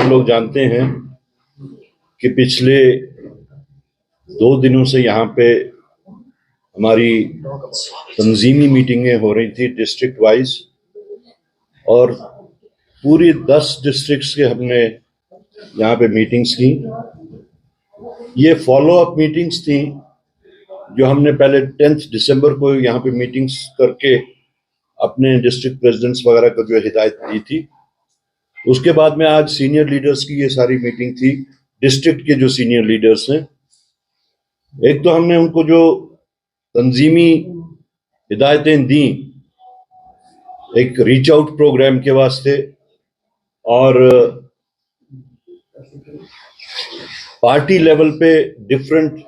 आप लोग जानते हैं कि पिछले 2 दिनों से यहाँ पे हमारी तंजीमी मीटिंगें हो रही थी डिस्ट्रिक्ट वाइज, और पूरी 10 डिस्ट्रिक्ट्स के हमने यहाँ पे मीटिंग्स की। ये फॉलो अप मीटिंग्स थी जो हमने पहले 10 दिसंबर को यहाँ पे मीटिंग्स करके अपने डिस्ट्रिक्ट प्रेसिडेंट्स वगैरह को जो हिदायत दी थी। उसके बाद में आज सीनियर लीडर्स की ये सारी मीटिंग थी, डिस्ट्रिक्ट के जो सीनियर लीडर्स हैं। एक तो हमने उनको जो तंजीमी हिदायतें दी एक रीच आउट प्रोग्राम के वास्ते, और पार्टी लेवल पे डिफरेंट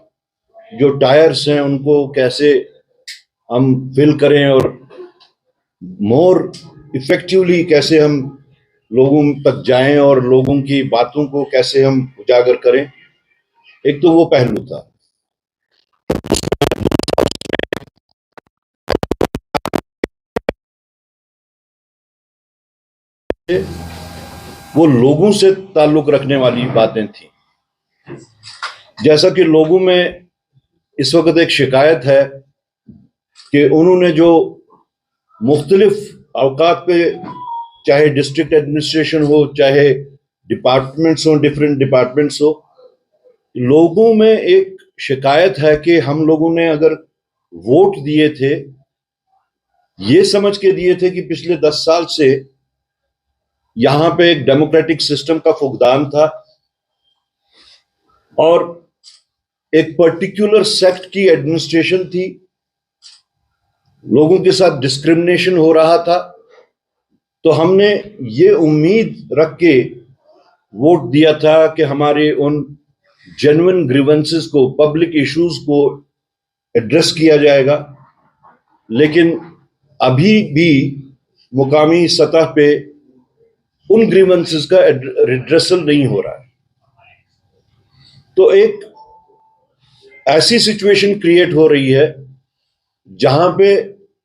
जो टायर्स हैं उनको कैसे हम फिल करें और मोर इफेक्टिवली कैसे हम लोगों तक जाएं और लोगों की बातों को कैसे हम उजागर करें। एक तो वो पहलू था। वो लोगों से ताल्लुक रखने वाली बातें थी। जैसा कि लोगों में इस वक्त एक शिकायत है कि उन्होंने जो मुख्तलिफ अवकात पे, चाहे डिस्ट्रिक्ट एडमिनिस्ट्रेशन हो, चाहे डिपार्टमेंट्स हो, डिफरेंट डिपार्टमेंट्स हो, लोगों में एक शिकायत है कि हम लोगों ने अगर वोट दिए थे, ये समझ के दिए थे कि पिछले 10 साल से यहां पे एक डेमोक्रेटिक सिस्टम का फुकदान था और एक पर्टिकुलर सेक्ट की एडमिनिस्ट्रेशन थी, लोगों के साथ डिस्क्रिमिनेशन हो रहा था। तो हमने ये उम्मीद रख के वोट दिया था कि हमारे उन जेन्युइन ग्रीवेंसेस को, पब्लिक इश्यूज को एड्रेस किया जाएगा। लेकिन अभी भी मुकामी सतह पे उन ग्रीवेंसेस का रिड्रेसल नहीं हो रहा है। तो एक ऐसी सिचुएशन क्रिएट हो रही है जहां पे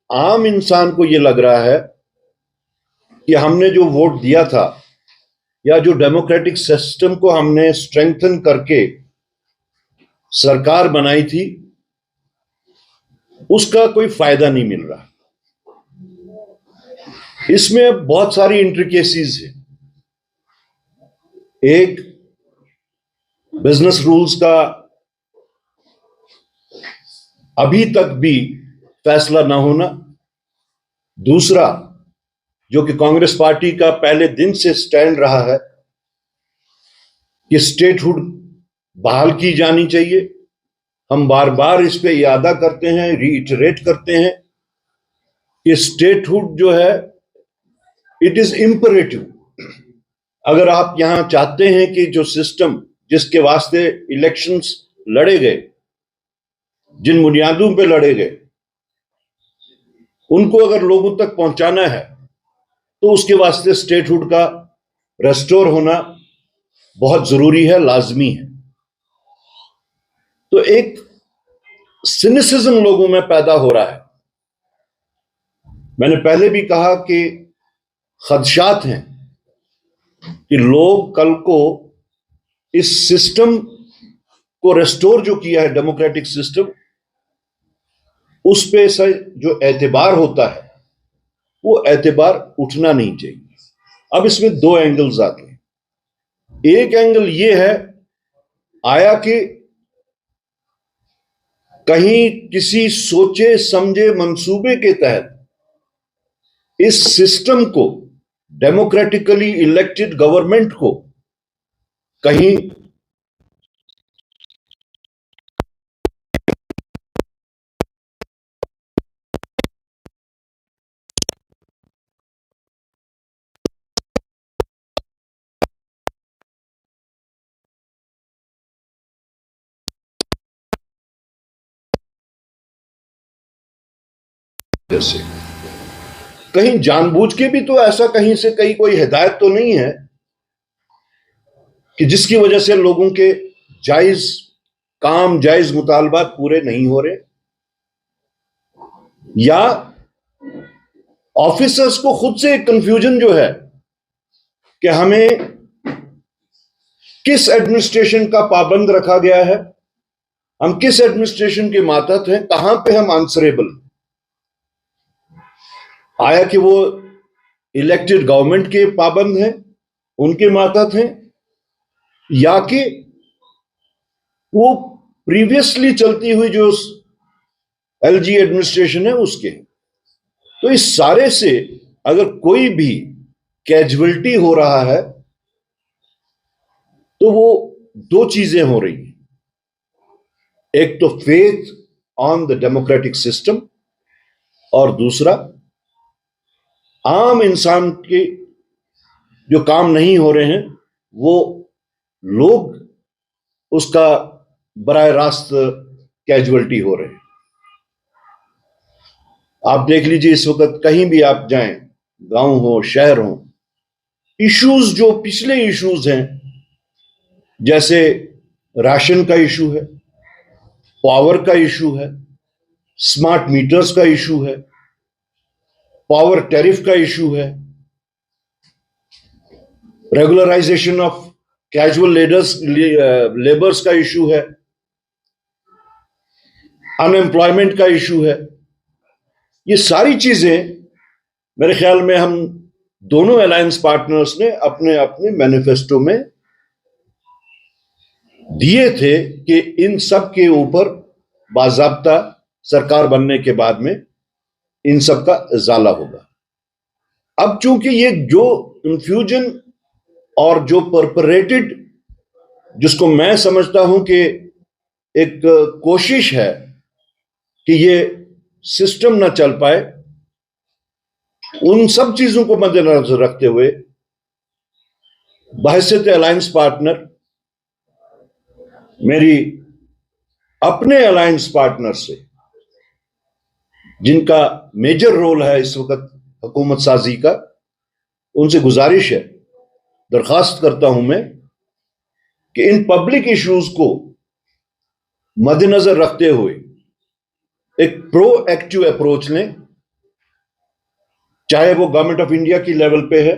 आम इंसान को यह लग रहा है कि हमने जो वोट दिया था या जो डेमोक्रेटिक सिस्टम को हमने स्ट्रेंथन करके सरकार बनाई थी, उसका कोई फायदा नहीं मिल रहा। इसमें बहुत सारी इंट्रिकेसीज है। एक, बिजनेस रूल्स का अभी तक भी फैसला ना होना। दूसरा, जो कि कांग्रेस पार्टी का पहले दिन से स्टैंड रहा है कि स्टेटहुड बहाल की जानी चाहिए। हम बार बार इस पे यादा करते हैं, रीइटरेट करते हैं कि स्टेटहुड जो है इट इज इंपरेटिव। अगर आप यहां चाहते हैं कि जो सिस्टम जिसके वास्ते इलेक्शंस लड़े गए, जिन बुनियादों पे लड़े गए, उनको अगर लोगों तक पहुंचाना है तो उसके वास्ते स्टेटहुड का रेस्टोर होना बहुत जरूरी है, लाजमी है। तो एक सिनिसिज्म लोगों में पैदा हो रहा है। मैंने पहले भी कहा कि खदशात हैं कि लोग कल को इस सिस्टम को रेस्टोर जो किया है, डेमोक्रेटिक सिस्टम, उस पे से जो एतबार होता है वो एतबार उठना नहीं चाहिए। अब इसमें 2 एंगल्स आते हैं। एक एंगल ये है आया कि कहीं किसी सोचे समझे मंसूबे के तहत इस सिस्टम को, डेमोक्रेटिकली इलेक्टेड गवर्नमेंट को कहीं जैसे कहीं जानबूझ के भी तो ऐसा कहीं से कहीं कोई हिदायत तो नहीं है कि जिसकी वजह से लोगों के जायज काम, जायज मुतालबात पूरे नहीं हो रहे, या ऑफिसर्स को खुद से एक कंफ्यूजन जो है कि हमें किस एडमिनिस्ट्रेशन का पाबंद रखा गया है, हम किस एडमिनिस्ट्रेशन के मातहत हैं, कहां पे हम आंसरेबल। आया कि वो इलेक्टेड गवर्नमेंट के पाबंद हैं, उनके मातहत हैं, या कि वो प्रीवियसली चलती हुई जो एलजी एडमिनिस्ट्रेशन है उसके। तो इस सारे से अगर कोई भी कैजुअलिटी हो रहा है तो वो दो चीजें हो रही हैं, एक तो faith on the democratic system, और दूसरा आम इंसान के जो काम नहीं हो रहे हैं वो लोग उसका बराह रास्त कैजुअलिटी हो रहे हैं। आप देख लीजिए, इस वक्त कहीं भी आप जाएं, गांव हो शहर हो, इश्यूज जो पिछले इश्यूज हैं, जैसे राशन का इशू है, पावर का इशू है, स्मार्ट मीटर्स का इशू है, पावर टैरिफ का इशू है, रेगुलराइजेशन ऑफ कैजुअल लेबर्स का इशू है, अनएम्प्लॉयमेंट का इशू है। ये सारी चीजें मेरे ख्याल में हम दोनों अलायंस पार्टनर्स ने अपने अपने मैनिफेस्टो में दिए थे कि इन सब के ऊपर बाज़ाब्ता सरकार बनने के बाद में इन सब का इजाला होगा। अब चूंकि ये जो कंफ्यूजन और जो परपरेटेड, जिसको मैं समझता हूं कि एक कोशिश है कि ये सिस्टम ना चल पाए, उन सब चीजों को मद्देनजर रखते हुए बहैसियत अलायंस पार्टनर, मेरी अपने अलायंस पार्टनर से जिनका मेजर रोल है इस वक्त हुकूमत साजी का, उनसे गुजारिश है, दरखास्त करता हूं मैं कि इन पब्लिक इश्यूज को मद्देनजर रखते हुए एक प्रोएक्टिव अप्रोच लें, चाहे वो गवर्नमेंट ऑफ इंडिया की लेवल पे है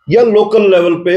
या लोकल लेवल पे